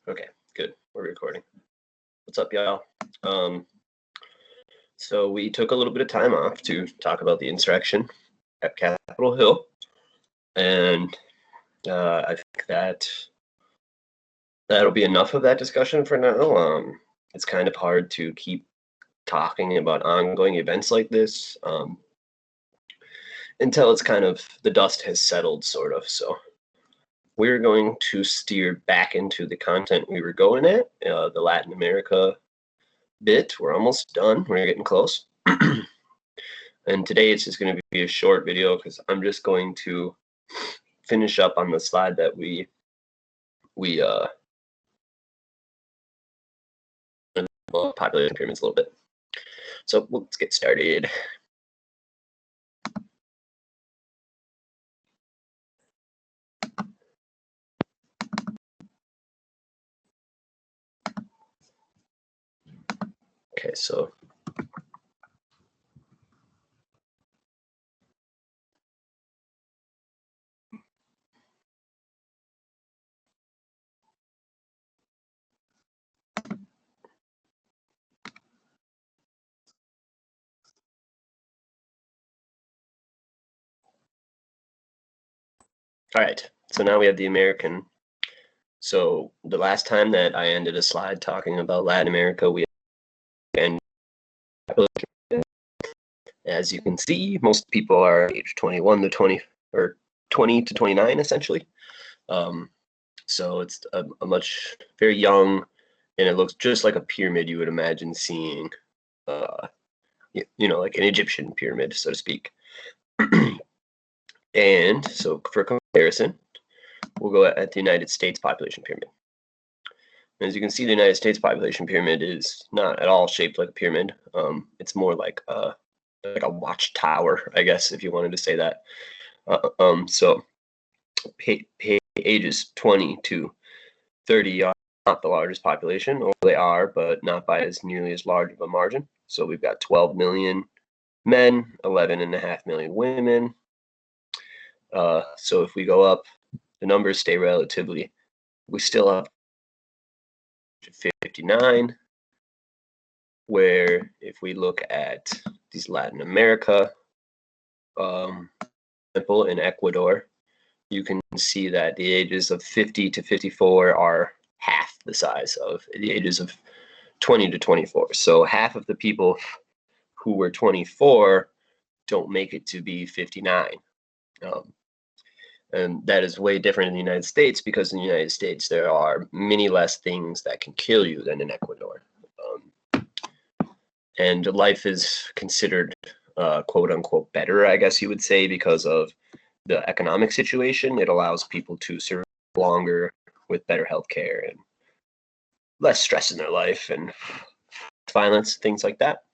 Okay, good. We're recording. What's up, y'all? So we took a little bit of time off to talk about the insurrection at Capitol Hill, and I think that'll be enough of that discussion for now. It's kind of hard to keep talking about ongoing events like this until it's kind of the dust has settled, sort of. So we're going to steer back into the content we were going at, the Latin America bit. We're almost done. We're getting close. And today it's just going to be a short video because I'm just going to finish up on the slide that we population pyramids a little bit. So let's get started. Okay, so all right, so now we have the American. So the last time that I ended a slide talking about Latin America, we ended. As you can see, most people are age 21 to 20 or 20 to 29 essentially. So it's a much very young, and it looks just like a pyramid you would imagine seeing, like an Egyptian pyramid, so to speak. And so for comparison, we'll go at the United States population pyramid. As you can see, the United States population pyramid is not at all shaped like a pyramid. It's more like a watchtower, I guess, if you wanted to say that. So ages 20 to 30 are not the largest population, or they are, but not by as nearly as large of a margin. So we've got 12 million men, 11.5 million women. So if we go up, the numbers stay relatively. We still have 59, where if we look at these Latin America, example in Ecuador, you can see that the ages of 50 to 54 are half the size of the ages of 20 to 24. So half of the people who were 24 don't make it to be 59. And that is way different in the United States, because in the United States there are many less things that can kill you than in Ecuador. And life is considered quote unquote better, I guess you would say, because of the economic situation. It allows people to survive longer with better health care and less stress in their life and violence, things like that.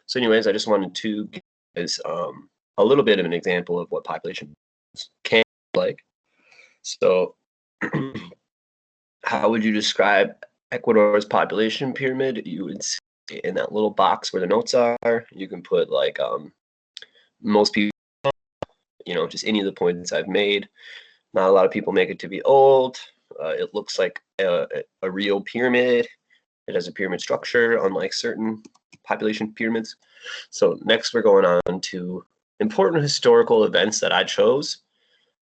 So anyways, I just wanted to give you guys a little bit of an example of what population can look like. So how would you describe Ecuador's population pyramid? You would see in that little box where the notes are, you can put like most people, just any of the points I've made. Not a lot of people make it to be old. It looks like a real pyramid. It has a pyramid structure, unlike certain population pyramids. So next we're going on to important historical events that I chose,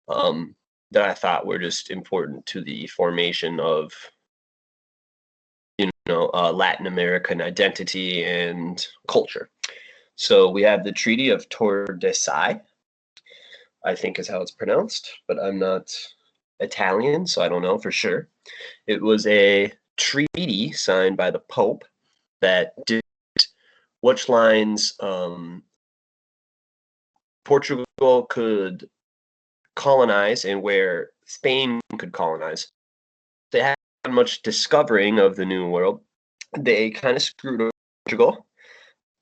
that I thought were just important to the formation of Latin American identity and culture. So we have the Treaty of Tordesillas, I think is how it's pronounced, but I'm not Italian, so I don't know for sure. It was a treaty signed by the Pope that did which lines Portugal could colonize and where Spain could colonize. They had much discovering of the New World. They kind of screwed over Portugal.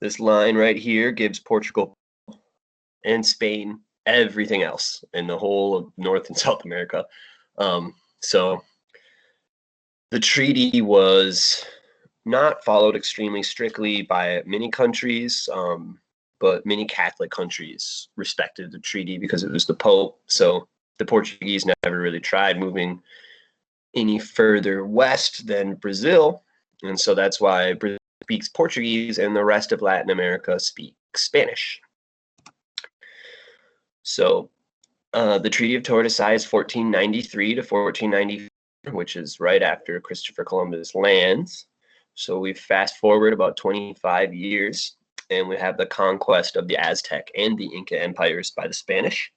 This line right here gives Portugal and Spain everything else in the whole of North and South America. So the treaty was not followed extremely strictly by many countries, but many Catholic countries respected the treaty because it was the Pope. So the Portuguese never really tried moving any further west than Brazil, and so that's why Brazil speaks Portuguese and the rest of Latin America speaks Spanish. So the Treaty of Tordesillas 1493 to 1494, which is right after Christopher Columbus lands. So we fast forward about 25 years, and we have the conquest of the Aztec and the Inca empires by the Spanish.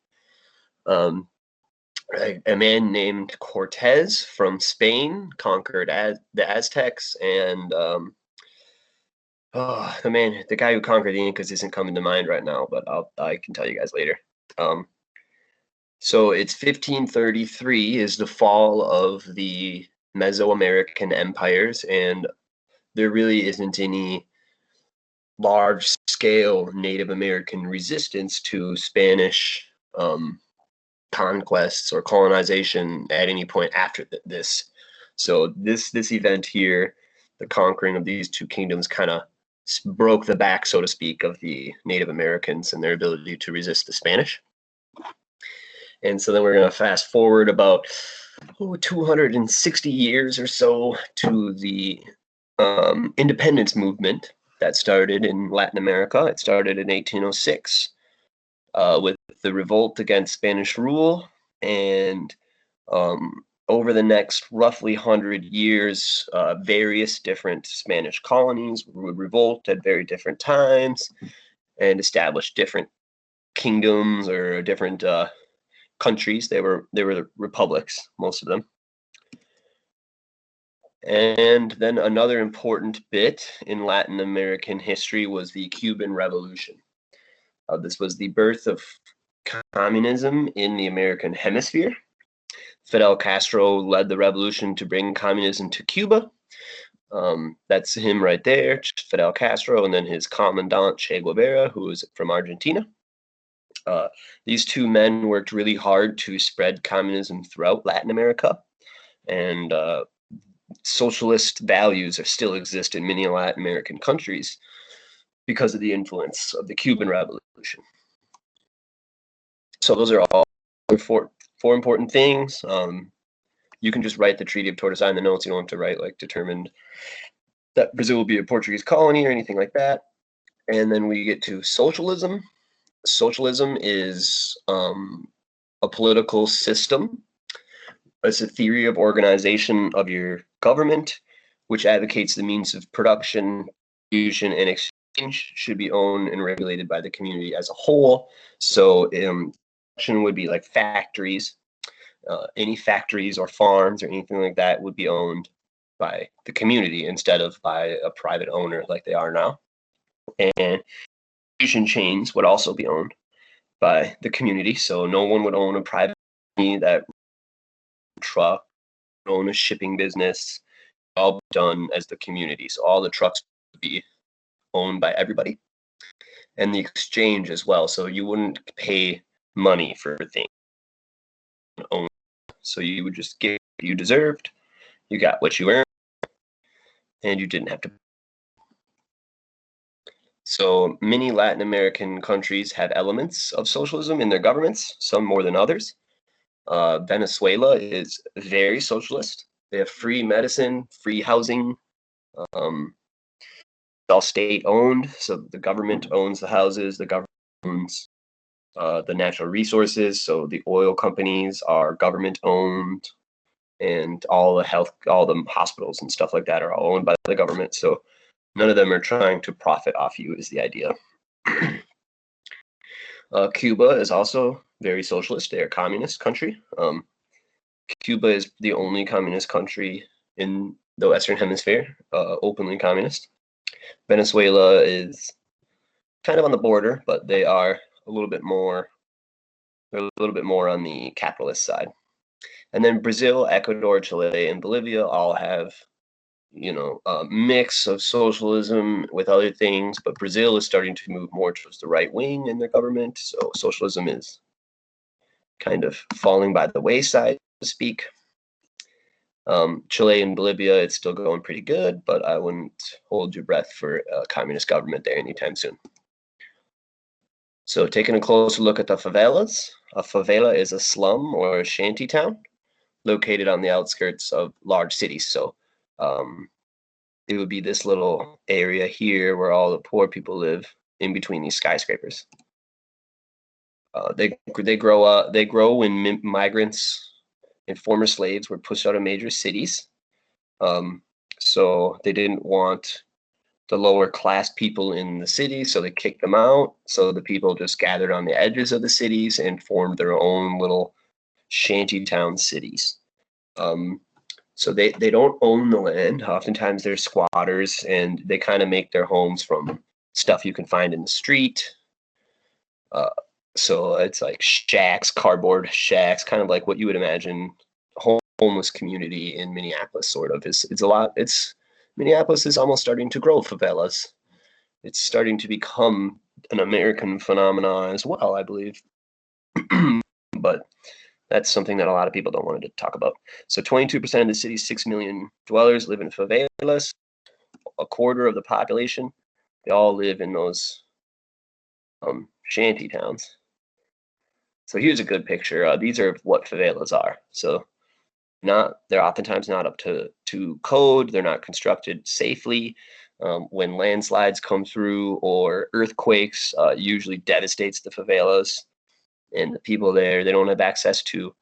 A man named Cortez from Spain conquered the Aztecs, and the guy who conquered the Incas isn't coming to mind right now, but I can tell you guys later. So it's 1533 is the fall of the Mesoamerican empires, and there really isn't any large-scale Native American resistance to Spanish conquests or colonization at any point after this. So this event here, the conquering of these two kingdoms, kind of broke the back, so to speak, of the Native Americans and their ability to resist the Spanish. And so then we're going to fast forward about 260 years or so to the independence movement that started in Latin America. It started in 1806 with the revolt against Spanish rule, and over the next roughly 100 years, various different Spanish colonies would revolt at very different times and establish different kingdoms or different countries. They were republics, most of them. And then another important bit in Latin American history was the Cuban Revolution. This was the birth of communism in the American hemisphere. Fidel Castro led the revolution to bring communism to Cuba. That's him right there, Fidel Castro, and then his commandant, Che Guevara, who was from Argentina. These two men worked really hard to spread communism throughout Latin America, and socialist values still exist in many Latin American countries because of the influence of the Cuban Revolution. So those are all four important things. You can just write the Treaty of Tordesillas in the notes. You don't have to write like determined that Brazil will be a Portuguese colony or anything like that. And then we get to socialism. Socialism is a political system. It's a theory of organization of your government, which advocates the means of production, distribution, and exchange should be owned and regulated by the community as a whole. So production would be like factories. Any factories or farms or anything like that would be owned by the community instead of by a private owner like they are now. And distribution chains would also be owned by the community. So no one would own a private company that truck, own a shipping business, all done as the community. So all the trucks would be owned by everybody. And the exchange as well. So you wouldn't pay money for things owned. So you would just get what you deserved, you got what you earned, and you didn't have to. So many Latin American countries have elements of socialism in their governments, some more than others. Venezuela is very socialist. They have free medicine, free housing, all state owned. So the government owns the houses, the government owns the natural resources. So the oil companies are government owned, and all the hospitals and stuff like that are all owned by the government. So none of them are trying to profit off you is the idea. Cuba is also very socialist. They're a communist country. Cuba is the only communist country in the Western Hemisphere, openly communist. Venezuela is kind of on the border, but they are a little bit more on the capitalist side. And then Brazil, Ecuador, Chile, and Bolivia all have, a mix of socialism with other things, but Brazil is starting to move more towards the right wing in their government. So socialism is kind of falling by the wayside, so to speak. Chile and Bolivia, it's still going pretty good, but I wouldn't hold your breath for a communist government there anytime soon. So taking a closer look at the favelas. A favela is a slum or a shanty town located on the outskirts of large cities. So it would be this little area here where all the poor people live in between these skyscrapers. They grow when migrants and former slaves were pushed out of major cities. So they didn't want the lower class people in the city, so they kicked them out. So the people just gathered on the edges of the cities and formed their own little shantytown cities. So they don't own the land. Oftentimes they're squatters, and they kind of make their homes from stuff you can find in the street. So it's like shacks, cardboard shacks, kind of like what you would imagine homeless community in Minneapolis sort of is. It's a lot. It's Minneapolis is almost starting to grow favelas. It's starting to become an American phenomenon as well, I believe. But that's something that a lot of people don't want to talk about. So 22% of the city's 6 million dwellers live in favelas. A quarter of the population, they all live in those shanty towns. So here's a good picture. These are what favelas are. So they're oftentimes not up to code. They're not constructed safely. When landslides come through or earthquakes, usually devastates the favelas, and the people there, they don't have access to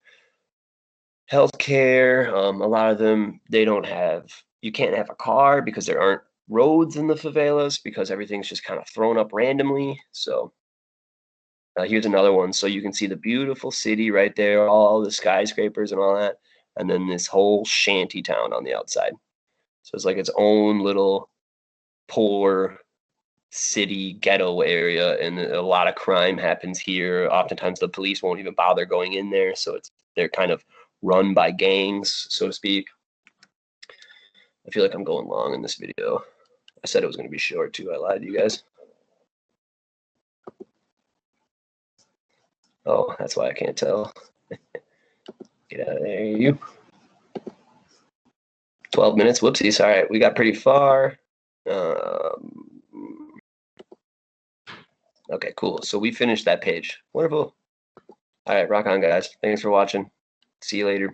healthcare. A lot of them, you can't have a car because there aren't roads in the favelas because everything's just kind of thrown up randomly. So here's another one. So you can see the beautiful city right there, all the skyscrapers and all that, and then this whole shanty town on the outside. So it's like its own little poor city ghetto area, and a lot of crime happens here. Oftentimes the police won't even bother going in there, so they're kind of run by gangs, so to speak. I feel like I'm going long in this video. I said it was going to be short too. I lied to you guys. Oh, that's why I can't tell. Get out of there, you. 12 minutes. Whoopsies. All right, we got pretty far. Okay, cool. So we finished that page. Wonderful. All right, rock on, guys. Thanks for watching. See you later.